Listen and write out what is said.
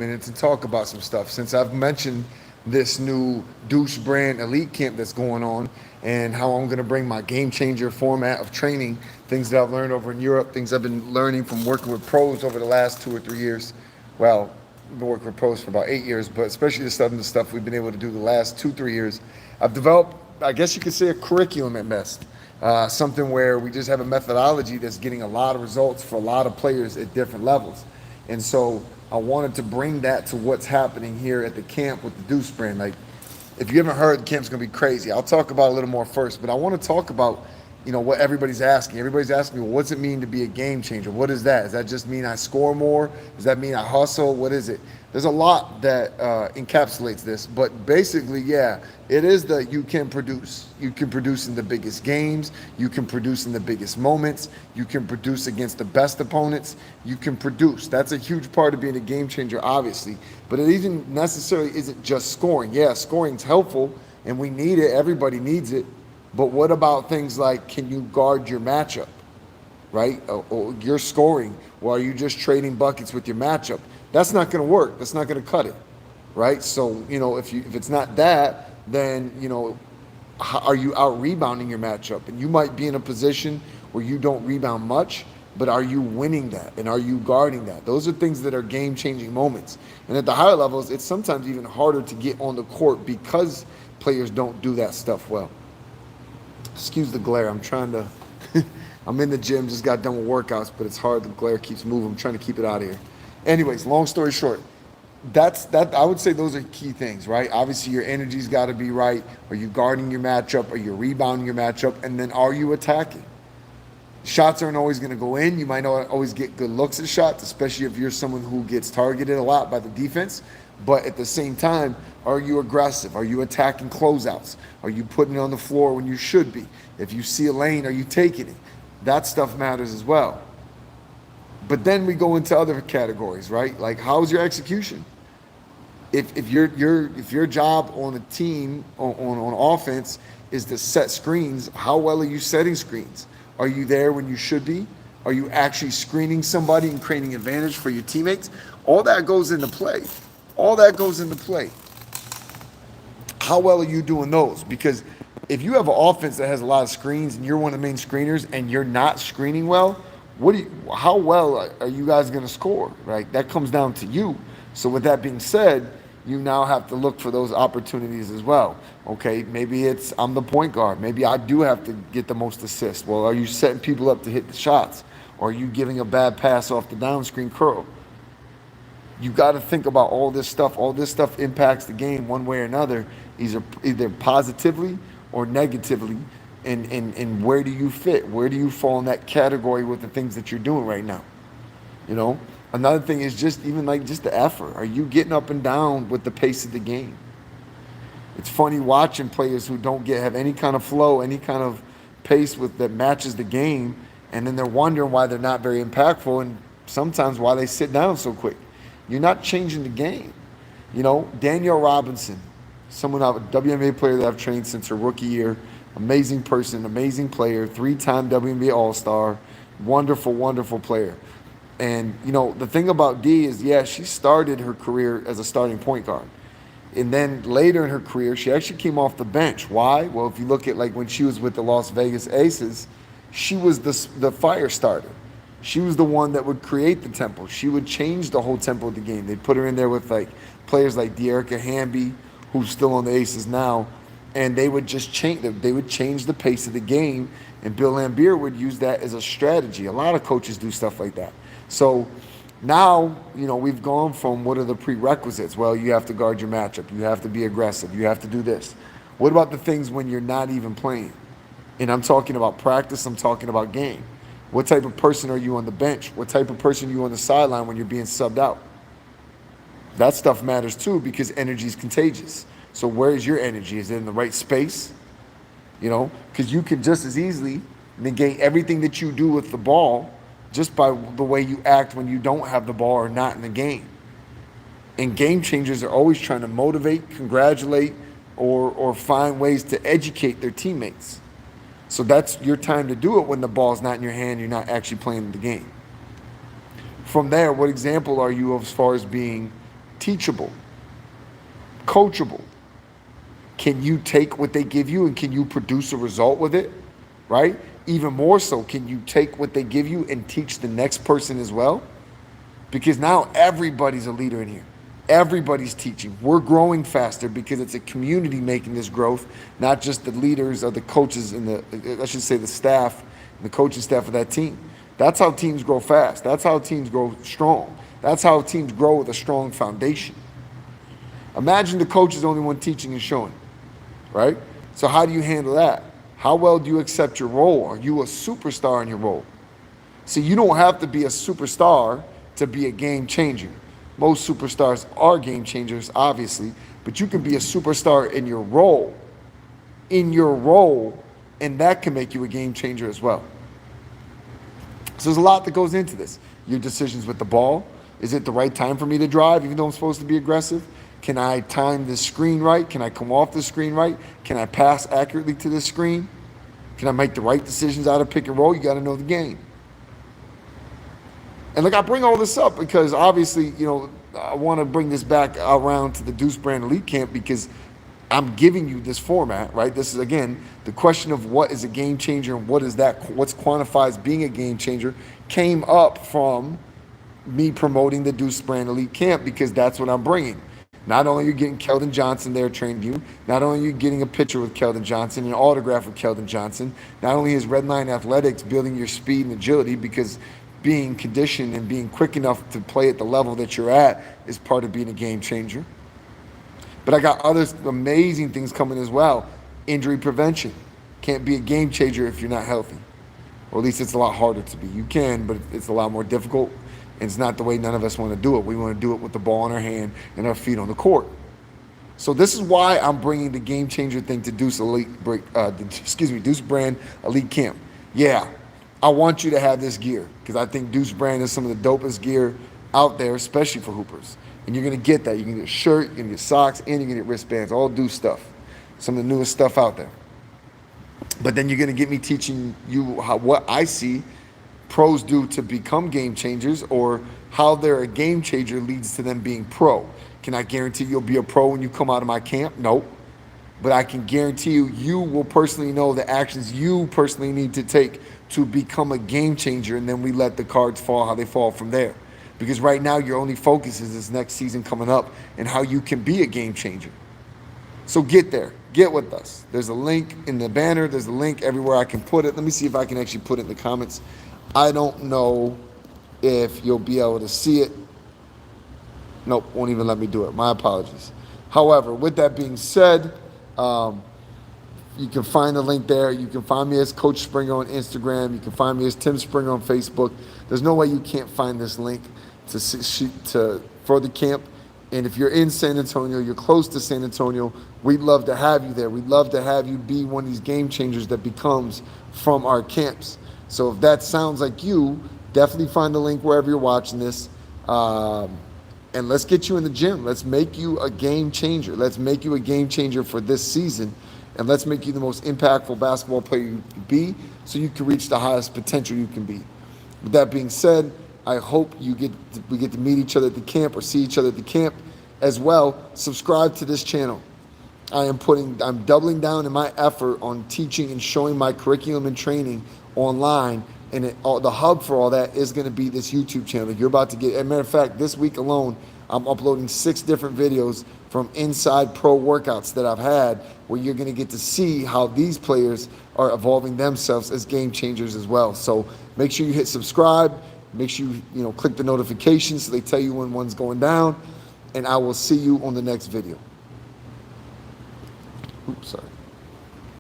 minutes and talk about some stuff. Since I've mentioned this new Douche Brand Elite Camp that's going on and how I'm going to bring my game changer format of training, things that I've learned over in Europe, things I've been learning from working with pros over the last 2 or 3 years. Well, I've been working with pros for about 8 years, but especially the stuff we've been able to do the last 2, 3 years. I've developed, I guess you could say, a curriculum at best. Something where we just have a methodology that's getting a lot of results for a lot of players at different levels. And so I wanted to bring that to what's happening here at the camp with the Deuce brand. Like, if you haven't heard, the camp's gonna be crazy. I'll talk about it a little more first, but I want to talk about, what everybody's asking. Everybody's asking me, well, what's it mean to be a game changer? What is that? Does that just mean I score more? Does that mean I hustle? What is it? There's a lot that encapsulates this, but basically, yeah, it is that you can produce. You can produce in the biggest games. You can produce in the biggest moments. You can produce against the best opponents. You can produce. That's a huge part of being a game changer, obviously. But it even necessarily isn't just scoring. Yeah, scoring's helpful, and we need it. Everybody needs it. But what about things like, can you guard your matchup, right? Or you're scoring, or are you just trading buckets with your matchup? That's not going to work. That's not going to cut it, right? So if it's not that, then are you out rebounding your matchup? And you might be in a position where you don't rebound much, but are you winning that? And are you guarding that? Those are things that are game changing moments. And at the higher levels, it's sometimes even harder to get on the court because players don't do that stuff well. Excuse the glare. I'm trying to. I'm in the gym, just got done with workouts, but it's hard. The glare keeps moving. I'm trying to keep it out of here. Anyways, long story short, that. I would say those are key things, right? Obviously, your energy's got to be right. Are you guarding your matchup? Are you rebounding your matchup? And then are you attacking? Shots aren't always going to go in. You might not always get good looks at shots, especially if you're someone who gets targeted a lot by the defense. But at the same time, are you aggressive? Are you attacking closeouts? Are you putting it on the floor when you should be? If you see a lane, are you taking it? That stuff matters as well. But then we go into other categories, right? Like, how's your execution? If your job on a team on offense is to set screens, how well are you setting screens? Are you there when you should be? Are you actually screening somebody and creating advantage for your teammates? All that goes into play. All that goes into play. How well are you doing those? Because if you have an offense that has a lot of screens and you're one of the main screeners and you're not screening well, how well are you guys going to score, right? That comes down to you. So with that being said, you now have to look for those opportunities as well. Okay, maybe it's I'm the point guard. Maybe I do have to get the most assists. Well, are you setting people up to hit the shots? Or are you giving a bad pass off the down screen curl? You got to think about all this stuff. All this stuff impacts the game one way or another, either positively or negatively. And where do you fit? Where do you fall in that category with the things that you're doing right now? Another thing is just even like just the effort. Are you getting up and down with the pace of the game? It's funny watching players who don't have any kind of flow, any kind of pace that matches the game, and then they're wondering why they're not very impactful, and sometimes why they sit down so quick. You're not changing the game. Danielle Robinson, a WNBA player that I've trained since her rookie year, amazing person, amazing player, 3-time WNBA All-Star, wonderful, wonderful player. And, the thing about D is, yeah, she started her career as a starting point guard. And then later in her career, she actually came off the bench. Why? Well, if you look at like when she was with the Las Vegas Aces, she was the fire starter. She was the one that would create the tempo. She would change the whole tempo of the game. They'd put her in there with like players like De'Erica Hamby, who's still on the Aces now, and they would just change. They would change the pace of the game, and Bill Laimbeer would use that as a strategy. A lot of coaches do stuff like that. So now, we've gone from what are the prerequisites? Well, you have to guard your matchup. You have to be aggressive. You have to do this. What about the things when you're not even playing? And I'm talking about practice. I'm talking about game. What type of person are you on the bench? What type of person are you on the sideline when you're being subbed out? That stuff matters too because energy is contagious. So where is your energy? Is it in the right space? Because you can just as easily negate everything that you do with the ball just by the way you act when you don't have the ball or not in the game. And game changers are always trying to motivate, congratulate, or find ways to educate their teammates. So that's your time to do it when the ball's not in your hand, you're not actually playing the game. From there, what example are you as far as being teachable, coachable. Can you take what they give you and can you produce a result with it, right? Even more so, can you take what they give you and teach the next person as well? Because now everybody's a leader in here. Everybody's teaching. We're growing faster because it's a community making this growth, not just the leaders or the coaches and the staff and the coaching staff of that team. That's how teams grow fast. That's how teams grow strong. That's how teams grow with a strong foundation. Imagine the coach is the only one teaching and showing, right? So how do you handle that? How well do you accept your role? Are you a superstar in your role? See, you don't have to be a superstar to be a game changer. Most superstars are game changers, obviously, but you can be a superstar in your role. And that can make you a game changer as well. So there's a lot that goes into this. Your decisions with the ball. Is it the right time for me to drive, even though I'm supposed to be aggressive? Can I time the screen right? Can I come off the screen right? Can I pass accurately to the screen? Can I make the right decisions out of pick and roll? You got to know the game. And look, I bring all this up because obviously, I want to bring this back around to the Deuce Brand Elite Camp because I'm giving you this format, right? This is, again, the question of what is a game changer and what's quantified as being a game changer came up from me promoting the Deuce Brand Elite Camp because that's what I'm bringing. Not only are you getting Keldon Johnson there training you, not only are you getting a picture with Keldon Johnson, an autograph with Keldon Johnson, not only is Redline Athletics building your speed and agility because being conditioned and being quick enough to play at the level that you're at is part of being a game changer. But I got other amazing things coming as well. Injury prevention. Can't be a game changer if you're not healthy. Or at least it's a lot harder to be. You can, but it's a lot more difficult. And it's not the way none of us want to do it. We want to do it with the ball in our hand and our feet on the court. So this is why I'm bringing the game changer thing to Deuce Brand Elite Camp. Yeah, I want you to have this gear because I think Deuce Brand is some of the dopest gear out there, especially for hoopers. And you're going to get that. You can get a shirt, you can get socks, and you can get wristbands, all Deuce stuff. Some of the newest stuff out there. But then you're going to get me teaching you what I see pros do to become game changers or how they're a game changer leads to them being pro. Can I guarantee you'll be a pro when you come out of my camp? No. But I can guarantee you will personally know the actions you personally need to take to become a game changer, and then we let the cards fall how they fall from there. Because right now your only focus is this next season coming up and how you can be a game changer. So get there. Get with us. There's a link in the banner. There's a link everywhere I can put it. Let me see if I can actually put it in the comments. I don't know if you'll be able to see it. Nope, won't even let me do it. My apologies. However, with that being said, you can find the link there. You can find me as Coach Springer on Instagram. You can find me as Tim Springer on Facebook. There's no way you can't find this link for the camp. And if you're in San Antonio, you're close to San Antonio, we'd love to have you there. We'd love to have you be one of these game changers that becomes from our camps. So if that sounds like you, definitely find the link wherever you're watching this. And let's get you in the gym. Let's make you a game changer. Let's make you a game changer for this season. And let's make you the most impactful basketball player you can be so you can reach the highest potential you can be. With that being said, I hope we get to meet each other at the camp or see each other at the camp as well. Subscribe to this channel. I'm doubling down in my effort on teaching and showing my curriculum and training online. And the hub for all that is going to be this YouTube channel. You're about to get, as a matter of fact, this week alone, I'm uploading 6 different videos from inside pro workouts that I've had where you're going to get to see how these players are evolving themselves as game changers as well. So make sure you hit subscribe. Make sure you click the notifications so they tell you when one's going down. And I will see you on the next video. Oops, sorry.